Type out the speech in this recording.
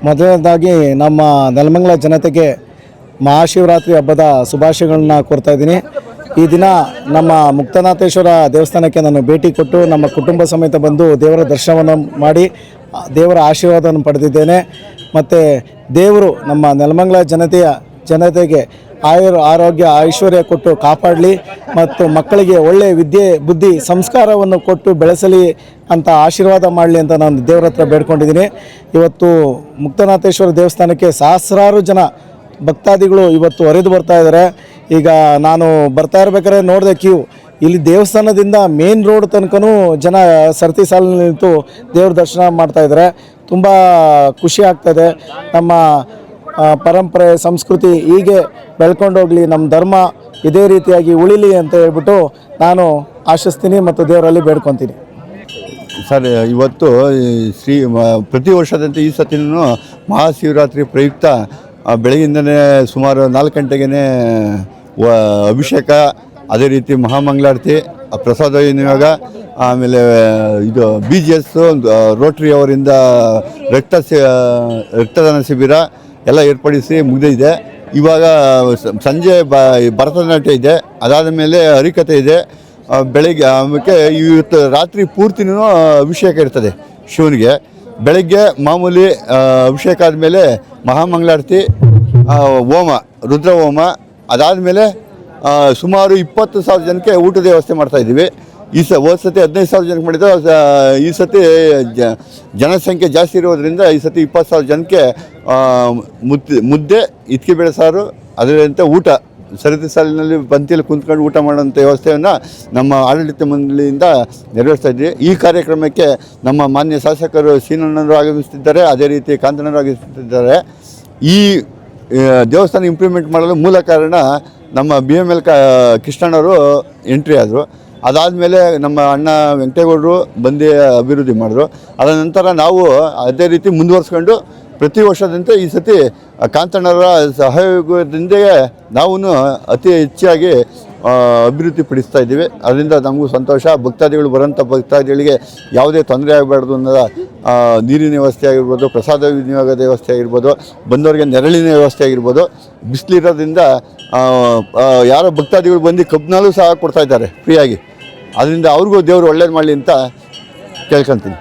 ಮೊದಲನೇದಾಗಿ ನಮ್ಮ ನೆಲಮಂಗಲ ಜನತೆಗೆ ಮಹಾಶಿವರಾತ್ರಿ ಹಬ್ಬದ ಶುಭಾಶಯಗಳನ್ನ ಕೋರ್ತಾ ಇದ್ದೀನಿ. ಈ ದಿನ ನಮ್ಮ ಮುಕ್ತನಾಥೇಶ್ವರ ದೇವಸ್ಥಾನಕ್ಕೆ ನಾನು ಭೇಟಿ ಕೊಟ್ಟು ನಮ್ಮ ಕುಟುಂಬ ಸಮೇತ ಬಂದು ದೇವರ ದರ್ಶನವನ್ನು ಮಾಡಿ ದೇವರ ಆಶೀರ್ವಾದವನ್ನು ಪಡೆದಿದ್ದೇನೆ. ಮತ್ತು ದೇವರು ನಮ್ಮ ನೆಲಮಂಗಲ ಜನತೆಗೆ ಆರೋಗ್ಯ ಐಶ್ವರ್ಯ ಕೊಟ್ಟು ಕಾಪಾಡಲಿ ಮತ್ತು ಮಕ್ಕಳಿಗೆ ಒಳ್ಳೆಯ ವಿದ್ಯೆ ಬುದ್ಧಿ ಸಂಸ್ಕಾರವನ್ನು ಕೊಟ್ಟು ಬೆಳೆಸಲಿ ಅಂತ ಆಶೀರ್ವಾದ ಮಾಡಲಿ ಅಂತ ನಾನು ದೇವರ ಹತ್ರ ಬೇಡ್ಕೊಂಡಿದ್ದೀನಿ. ಇವತ್ತು ಮುಕ್ತನಾಥೇಶ್ವರ ದೇವಸ್ಥಾನಕ್ಕೆ ಸಹಸ್ರಾರು ಜನ ಭಕ್ತಾದಿಗಳು ಇವತ್ತು ಹರಿದು ಬರ್ತಾ ಇದ್ದಾರೆ. ಈಗ ನಾನು ಬರ್ತಾ ಇರ್ಬೇಕಾದ್ರೆ ನೋಡಿದೆ ಕ್ಯೂ, ಇಲ್ಲಿ ದೇವಸ್ಥಾನದಿಂದ ಮೇನ್ ರೋಡ್ ತನಕನೂ ಜನ ಸರತಿ ಸಾಲಿನಲ್ಲಿ ನಿಂತು ದೇವ್ರ ದರ್ಶನ ಮಾಡ್ತಾಯಿದ್ದಾರೆ. ತುಂಬ ಖುಷಿ ಆಗ್ತದೆ. ನಮ್ಮ ಪರಂಪರೆ ಸಂಸ್ಕೃತಿ ಹೀಗೆ ಬೆಳ್ಕೊಂಡೋಗಲಿ, ನಮ್ಮ ಧರ್ಮ ಇದೇ ರೀತಿಯಾಗಿ ಉಳಿಲಿ ಅಂತ ಹೇಳ್ಬಿಟ್ಟು ನಾನು ಆಶಿಸ್ತೀನಿ ಮತ್ತು ದೇವರಲ್ಲಿ ಬೇಡ್ಕೊತೀನಿ. ಸರ್, ಇವತ್ತು ಪ್ರತಿ ವರ್ಷದಂತೆ ಈ ಸತಿನೂ ಮಹಾಶಿವರಾತ್ರಿ ಪ್ರಯುಕ್ತ ಬೆಳಗಿಂದನೇ ಸುಮಾರು 4 ಗಂಟೆಗೇ ಅಭಿಷೇಕ, ಅದೇ ರೀತಿ ಮಹಾಮಂಗಳಾರತಿ, ಪ್ರಸಾದ ವಿನಿಯೋಗ, ಆಮೇಲೆ ಇದು BGS ರೋಟ್ರಿ ಅವರಿಂದ ರಕ್ತದಾನ ಶಿಬಿರ ಎಲ್ಲ ಏರ್ಪಡಿಸಿ ಮುಗಿದಿದೆ. ಇವಾಗ ಸಂಜೆ ಭರತನಾಟ್ಯ ಇದೆ, ಅದಾದ ಮೇಲೆ ಹರಿಕಥೆ ಇದೆ. ಬೆಳಗ್ಗೆ ಆಮೇಲೆ ಇವತ್ತು ರಾತ್ರಿ ಪೂರ್ತಿನೂ ಅಭಿಷೇಕ ಇರ್ತದೆ ಶಿವನಿಗೆ. ಬೆಳಗ್ಗೆ ಮಾಮೂಲಿ ಅಭಿಷೇಕ ಆದಮೇಲೆ ಮಹಾಮಂಗಳಾರತಿ, ಹೋಮ, ರುದ್ರ ಹೋಮ, ಅದಾದಮೇಲೆ ಸುಮಾರು 20,000 ಜನಕ್ಕೆ ಊಟದ ವ್ಯವಸ್ಥೆ ಮಾಡ್ತಾಯಿದ್ದೀವಿ. ಹೋದ ಸತಿ 15,000 ಜನಕ್ಕೆ ಮಾಡಿದ್ದು, ಈ ಸತಿ ಜನಸಂಖ್ಯೆ ಜಾಸ್ತಿ ಇರೋದ್ರಿಂದ ಈ ಸತಿ 20,000 ಜನಕ್ಕೆ ಮುದ್ದೆ, ಇಟ್ಕೆ ಬೇಳೆ ಸಾರು, ಅದರಂತೆ ಊಟ ಸರತಿ ಸಾಲಿನಲ್ಲಿ ಪಂಕ್ತಿಯಲ್ಲಿ ಕುಂತ್ಕೊಂಡು ಊಟ ಮಾಡೋಂಥ ವ್ಯವಸ್ಥೆಯನ್ನು ನಮ್ಮ ಆಡಳಿತ ಮಂಡಳಿಯಿಂದ ನೆರವೇರಿಸ್ತಾ ಇದ್ವಿ. ಈ ಕಾರ್ಯಕ್ರಮಕ್ಕೆ ನಮ್ಮ ಮಾನ್ಯ ಶಾಸಕರು ಸೀನಣ್ಣರು ಆಗಮಿಸುತ್ತಿದ್ದಾರೆ, ಅದೇ ರೀತಿ ಕಾಂತಣ್ಣರು ಆಗಮಿಸುತ್ತಿದ್ದಾರೆ. ಈ ದೇವಸ್ಥಾನ ಇಂಪ್ಲಿಮೆಂಟ್ ಮಾಡಲು ಮೂಲ ಕಾರಣ ನಮ್ಮ BML ಕೃಷ್ಣಣ್ಣವರು ಎಂಟ್ರಿ ಆದರು. ಅದಾದಮೇಲೆ ನಮ್ಮ ಅಣ್ಣ ವೆಂಕಟೇಗೌಡರು ಬಂದು ಅಭಿವೃದ್ಧಿ ಮಾಡಿದ್ರು. ಅದರ ನಂತರ ನಾವು ಅದೇ ರೀತಿ ಮುಂದುವರಿಸ್ಕೊಂಡು ಪ್ರತಿ ವರ್ಷದಂತೆ ಈ ಸತಿ ಕಾಂತಣ್ಣವರ ಸಹಯೋಗದಿಂದ ನಾವು ಅತಿ ಹೆಚ್ಚಾಗಿ ಅಭಿವೃದ್ಧಿ ಪಡಿಸ್ತಾ ಇದ್ದೀವಿ. ಅದರಿಂದ ನಮಗೂ ಸಂತೋಷ. ಭಕ್ತಾದಿಗಳು ಬರೋಂಥ ಭಕ್ತಾದಿಗಳಿಗೆ ಯಾವುದೇ ತೊಂದರೆ ಆಗಬಾರ್ದು ಅನ್ನೋದ ನೀರಿನ ವ್ಯವಸ್ಥೆ ಆಗಿರ್ಬೋದು, ಪ್ರಸಾದ ವಿನಿಯೋಗದ ವ್ಯವಸ್ಥೆ ಆಗಿರ್ಬೋದು, ಬಂದವರಿಗೆ ನೆರಳಿನ ವ್ಯವಸ್ಥೆ ಆಗಿರ್ಬೋದು. ಬಿಸಿಲಿರೋದ್ರಿಂದ ಯಾರೋ ಭಕ್ತಾದಿಗಳು ಬಂದು ಕಬ್ಬಿನಲ್ಲೂ ಸಹ ಕೊಡ್ತಾಯಿದ್ದಾರೆ ಫ್ರೀಯಾಗಿ. ಅದರಿಂದ ಅವ್ರಿಗೂ ದೇವರು ಒಳ್ಳೇದು ಮಾಡಲಿ ಅಂತ ಕೇಳ್ಕೊತೀನಿ.